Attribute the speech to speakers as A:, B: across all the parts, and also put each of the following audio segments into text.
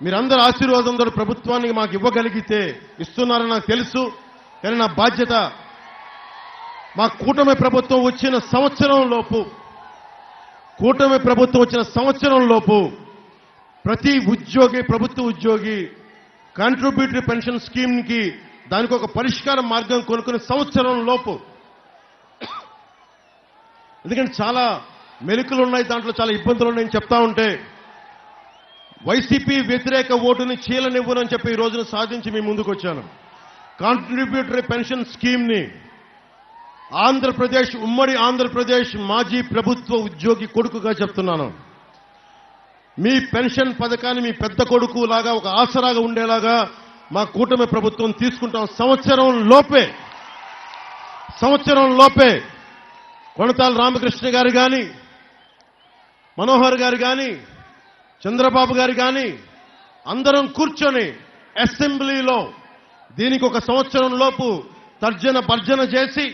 A: మీరందరూ ఆశీర్వాదంతో ప్రభుత్వానికి మాకు ఇవ్వగలిగితే ఇస్తున్నారని నాకు తెలుసు. కానీ నా బాధ్యత మా కూటమి ప్రభుత్వం వచ్చిన సంవత్సరం లోపు ప్రతి ఉద్యోగి, ప్రభుత్వ ఉద్యోగి కాంట్రిబ్యూటరీ పెన్షన్ స్కీమ్ కి దానికి ఒక పరిష్కార మార్గం కొనుక్కునే సంవత్సరం లోపు. ఎందుకంటే చాలా మెలికలు ఉన్నాయి, దాంట్లో చాలా ఇబ్బందులు ఉన్నాయని చెప్తా ఉంటే వైసీపీ వ్యతిరేక ఓటుని చీలనివ్వనని చెప్పి ఈ రోజున సాధించి మీ ముందుకు వచ్చాను. కాంట్రిబ్యూటరీ పెన్షన్ స్కీమ్ ని ఉమ్మడి ఆంధ్రప్రదేశ్ మాజీ ప్రభుత్వ ఉద్యోగి కొడుకుగా చెప్తున్నాను. మీ పెన్షన్ పథకాన్ని మీ పెద్ద కొడుకు లాగా ఒక ఆసరాగా ఉండేలాగా మా కూటమి ప్రభుత్వం తీసుకుంటాం. సంవత్సరం లోపే కొణతాల రామకృష్ణ గారు కానీ, మనోహర్ గారు కానీ, చంద్రబాబు గారు కానీ అందరం కూర్చొని అసెంబ్లీలో దీనికి ఒక సంవత్సరం లోపు తర్జన భర్జన చేసి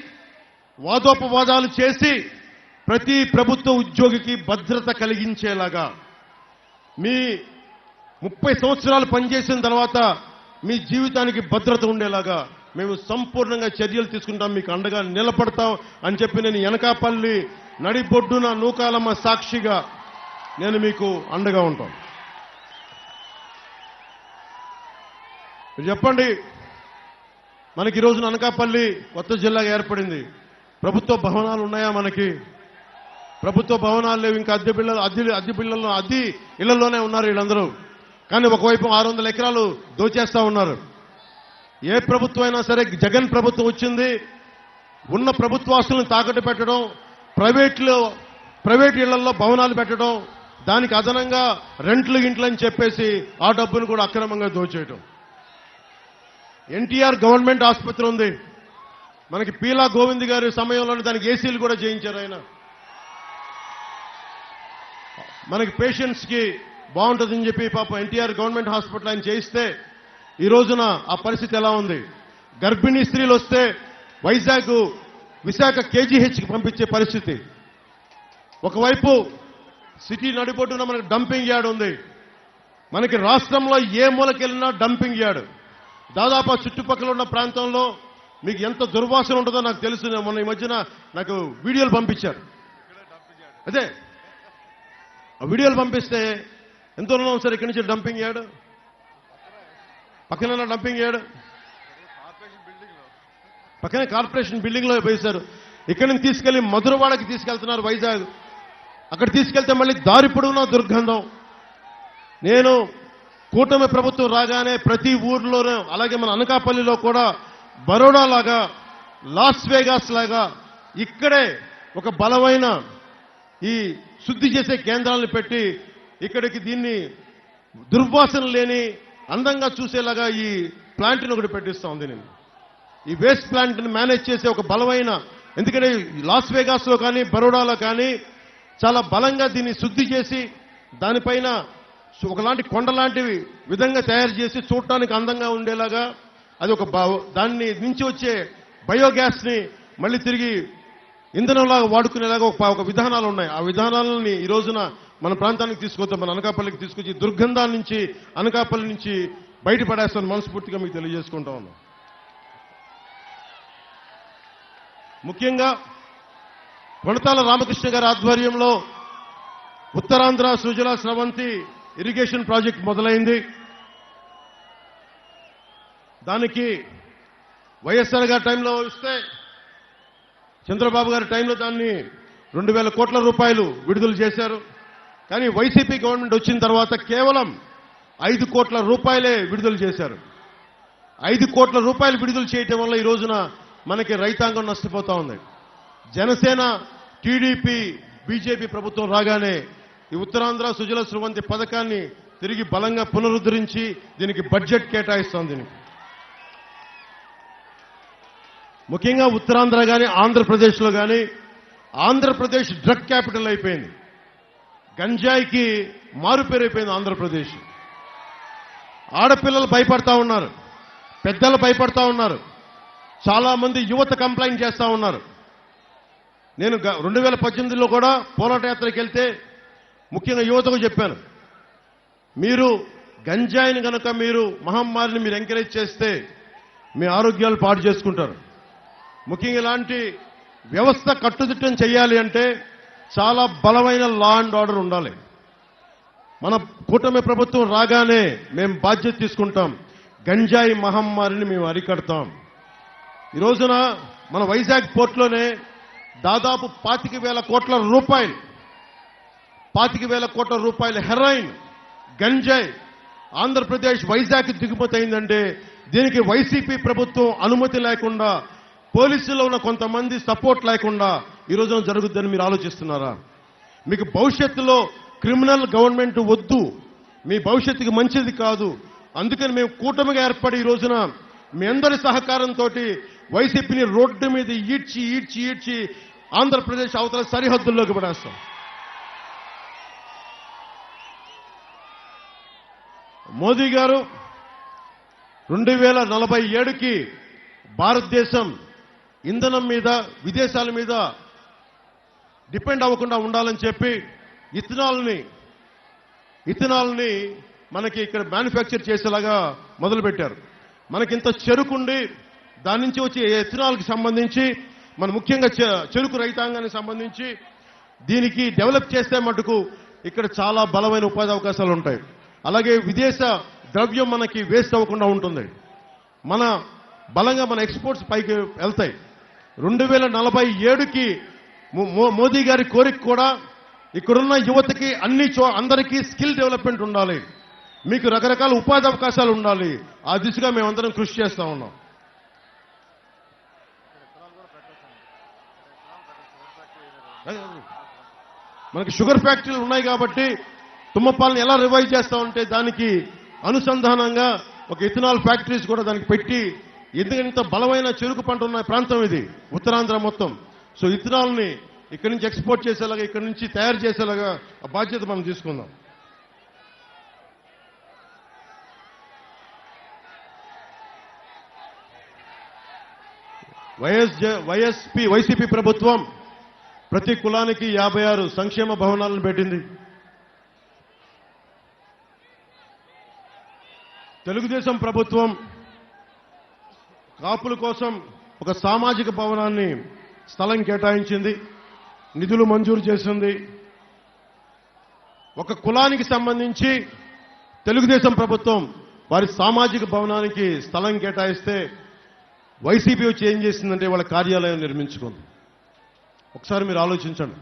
A: వాదోపవాదాలు చేసి ప్రతి ప్రభుత్వ ఉద్యోగికి భద్రత కలిగించేలాగా, మీ 30 సంవత్సరాలు పనిచేసిన తర్వాత మీ జీవితానికి భద్రత ఉండేలాగా మేము సంపూర్ణంగా చర్యలు తీసుకుంటాం, మీకు అండగా నిలబడతాం అని చెప్పి నేను ఎనకాపల్లి నడిబొడ్డున నూకాలమ్మ సాక్షిగా నేను మీకు అండగా ఉంటాం. చెప్పండి, మనకి ఈ రోజున అనకాపల్లి కొత్త జిల్లాగా ఏర్పడింది. ప్రభుత్వ భవనాలు ఉన్నాయా? మనకి ప్రభుత్వ భవనాలు లేవు. ఇంకా అద్దె ఇళ్లలోనే ఉన్నారు వీళ్ళందరూ. కానీ ఒకవైపు 600 ఎకరాలు దోచేస్తా ఉన్నారు. ఏ ప్రభుత్వం అయినా సరే, జగన్ ప్రభుత్వం వచ్చింది, ఉన్న ప్రభుత్వాస్తులను తాకట్టు పెట్టడం, ప్రైవేట్ ఇళ్లలో భవనాలు పెట్టడం, దానికి అదనంగా రెంట్లు గింట్లని చెప్పేసి ఆ డబ్బును కూడా అక్రమంగా దోచేయడం. ఎన్టీఆర్ గవర్నమెంట్ ఆసుపత్రి ఉంది మనకి. పీలా గోవింద్ గారి సమయంలోనే దానికి ఏసీలు కూడా చేయించారు ఆయన. మనకి పేషెంట్స్ కి బాగుంటుందని చెప్పి పాపం ఎన్టీఆర్ గవర్నమెంట్ హాస్పిటల్ ఆయన చేయిస్తే ఈ రోజున ఆ పరిస్థితి ఎలా ఉంది? గర్భిణీ స్త్రీలు వస్తే విశాఖ కేజీహెచ్కి పంపించే పరిస్థితి. ఒకవైపు సిటీ నడిబొడ్డున మనకి డంపింగ్ యార్డ్ ఉంది. మనకి రాష్ట్రంలో ఏ మూలకెళ్ళినా డంపింగ్ యార్డ్. దాదాపు చుట్టుపక్కల ఉన్న ప్రాంతంలో మీకు ఎంత దుర్వాసన ఉంటుందో నాకు తెలుసు. మొన్న ఈ మధ్యన నాకు వీడియోలు పంపించారు. అదే ఆ వీడియోలు పంపిస్తే ఎంత ఉన్నాం సార్ ఇక్కడి నుంచి డంపింగ్ యార్డ్, పక్కన డంపింగ్ యార్డ్, పక్కనే కార్పొరేషన్ బిల్డింగ్ లో వేశారు. ఇక్కడి నుంచి తీసుకెళ్లి మధురవాడకి తీసుకెళ్తున్నారు, వైజాగ్. అక్కడ తీసుకెళ్తే మళ్ళీ దారి పొడవునా దుర్గంధం. నేను కూటమి ప్రభుత్వం రాగానే ప్రతి ఊర్లోనూ, అలాగే మన అనకాపల్లిలో కూడా బరోడా లాగా, లాస్ వేగాస్ లాగా ఇక్కడే ఒక బలమైన ఈ శుద్ధి చేసే కేంద్రాలను పెట్టి ఇక్కడికి దీన్ని దుర్వాసన లేని అందంగా చూసేలాగా ఈ ప్లాంట్ని ఒకటి పెట్టిస్తా ఉంది. నేను ఈ వేస్ట్ ప్లాంట్ని మేనేజ్ చేసే ఒక బలమైన, ఎందుకంటే లాస్ వేగాస్లో కానీ బరోడాలో కానీ చాలా బలంగా దీన్ని శుద్ధి చేసి దానిపైన ఒకలాంటి కొండలాంటి విధంగా తయారు చేసి చూడటానికి అందంగా ఉండేలాగా అది ఒక దాన్ని నుంచి వచ్చే బయోగ్యాస్ ని మళ్ళీ తిరిగి ఇంధనంలాగా వాడుకునేలాగా ఒక విధానాలు ఉన్నాయి. ఆ విధానాలని ఈ రోజున మన ప్రాంతానికి తీసుకొద్దాం, మన అనకాపల్లికి తీసుకొచ్చి దుర్గంధాల నుంచి అనకాపల్లి నుంచి బయటపడేస్తాను మనస్ఫూర్తిగా మీకు తెలియజేసుకుంటా ఉన్నాం. ముఖ్యంగా కొణతాల రామకృష్ణ గారి ఆధ్వర్యంలో ఉత్తరాంధ్ర సుజల స్రవంతి ఇరిగేషన్ ప్రాజెక్ట్ మొదలైంది. దానికి వైఎస్ఆర్ గారి టైంలో ఇస్తే, చంద్రబాబు గారి టైంలో దాన్ని 2000 కోట్ల రూపాయలు విడుదల చేశారు. కానీ వైసీపీ గవర్నమెంట్ వచ్చిన తర్వాత కేవలం 5 కోట్ల రూపాయలే విడుదల చేశారు. 5 కోట్ల రూపాయలు విడుదల చేయటం వల్ల ఈ రోజున మనకి రైతాంగం నష్టపోతా ఉంది. జనసేన, టీడీపీ, బీజేపీ ప్రభుత్వం రాగానే ఈ ఉత్తరాంధ్ర సుజల స్రవంతి పథకాన్ని తిరిగి బలంగా పునరుద్ధరించి దీనికి బడ్జెట్ కేటాయిస్తాం. దీనికి ముఖ్యంగా ఉత్తరాంధ్ర కానీ ఆంధ్రప్రదేశ్లో కానీ, ఆంధ్రప్రదేశ్ డ్రగ్ క్యాపిటల్ అయిపోయింది. గంజాయికి మారుపేరైపోయింది ఆంధ్రప్రదేశ్. ఆడపిల్లలు భయపడతా ఉన్నారు, పెద్దలు భయపడతా ఉన్నారు, చాలా మంది యువత కంప్లైంట్ చేస్తా ఉన్నారు. నేను 2018లో కూడా పోరాట యాత్రకి వెళ్తే ముఖ్యంగా యువతకు చెప్పాను, మీరు గంజాయిని గనక మీరు మహమ్మారిని మీరు ఎంకరేజ్ చేస్తే మీ ఆరోగ్యాలు పాడు చేసుకుంటారు. ముఖ్యంగా ఇలాంటి వ్యవస్థ కట్టుదిట్టం చేయాలి అంటే చాలా బలమైన లా అండ్ ఆర్డర్ ఉండాలి. మన కూటమి ప్రభుత్వం రాగానే మేము బాధ్యత తీసుకుంటాం. గంజాయి మహమ్మారిని మేము అరికడతాం. ఈ రోజున మన వైజాగ్ పోర్టులోనే దాదాపు 25,000 కోట్ల రూపాయల హెరాయిన్ గంజాయి ఆంధ్రప్రదేశ్ వైజాగ్ దిగుమతి అయిందంటే దీనికి వైసీపీ ప్రభుత్వం అనుమతి లేకుండా, పోలీసుల్లో ఉన్న కొంతమంది సపోర్ట్ లేకుండా ఈ రోజున జరుగుద్దని మీరు ఆలోచిస్తున్నారా? మీకు భవిష్యత్తులో క్రిమినల్ గవర్నమెంట్ వద్దు, మీ భవిష్యత్తుకి మంచిది కాదు. అందుకని మేము కూటమిగా ఏర్పడి ఈ రోజున మీ అందరి సహకారంతో వైసీపీని రోడ్డు మీద ఈడ్చి ఆంధ్రప్రదేశ్ అవతల సరిహద్దుల్లోకి పడేస్తాం. మోదీ గారు 2047కి భారతదేశం ఇంధనం మీద, విదేశాల మీద డిపెండ్ అవ్వకుండా ఉండాలని చెప్పి ఇథనాల్ని మనకి ఇక్కడ మ్యానుఫ్యాక్చర్ చేసేలాగా మొదలుపెట్టారు. మనకింత చెరుకుండి దాని నుంచి వచ్చే ఇథనాల్కి సంబంధించి మన ముఖ్యంగా చెరుకు రైతాంగానికి సంబంధించి దీనికి డెవలప్ చేస్తే మటుకు ఇక్కడ చాలా బలమైన ఉపాధి అవకాశాలు ఉంటాయి. అలాగే విదేశ ద్రవ్యం మనకి వేస్ట్ అవ్వకుండా ఉంటుంది. మన బలంగా మన ఎక్స్పోర్ట్స్ పైకి వెళ్తాయి. 2047కి మోదీ గారి కోరిక కూడా ఇక్కడున్న యువతకి అందరికీ స్కిల్ డెవలప్మెంట్ ఉండాలి, మీకు రకరకాల ఉపాధి అవకాశాలు ఉండాలి. ఆ దిశగా మేమందరం కృషి చేస్తా ఉన్నాం. మనకి షుగర్ ఫ్యాక్టరీలు ఉన్నాయి కాబట్టి తుమ్మపాలను ఎలా రివైవ్ చేస్తామంటే దానికి అనుసంధానంగా ఒక ఇథనాల్ ఫ్యాక్టరీస్ కూడా దానికి పెట్టి, ఎందుకంటే ఇంత బలమైన చెరుకు పంట ఉన్న ప్రాంతం ఇది ఉత్తరాంధ్ర మొత్తం. సో ఇథనాల్ని ఇక్కడి నుంచి ఎక్స్పోర్ట్ చేసేలాగా, ఇక్కడి నుంచి తయారు చేసేలాగా ఆ బాధ్యత మనం తీసుకుందాం. వైసీపీ ప్రభుత్వం ప్రతి కులానికి 56 సంక్షేమ భవనాలను పెట్టింది. తెలుగుదేశం ప్రభుత్వం కాపుల కోసం ఒక సామాజిక భవనాన్ని స్థలం కేటాయించింది, నిధులు మంజూరు చేసింది. ఒక కులానికి సంబంధించి తెలుగుదేశం ప్రభుత్వం వారి సామాజిక భవనానికి స్థలం కేటాయిస్తే వైసీపీ వచ్చి ఏం చేసిందంటే వాళ్ళ కార్యాలయం నిర్మించుకుంది. ఒకసారి మీరు ఆలోచించండి.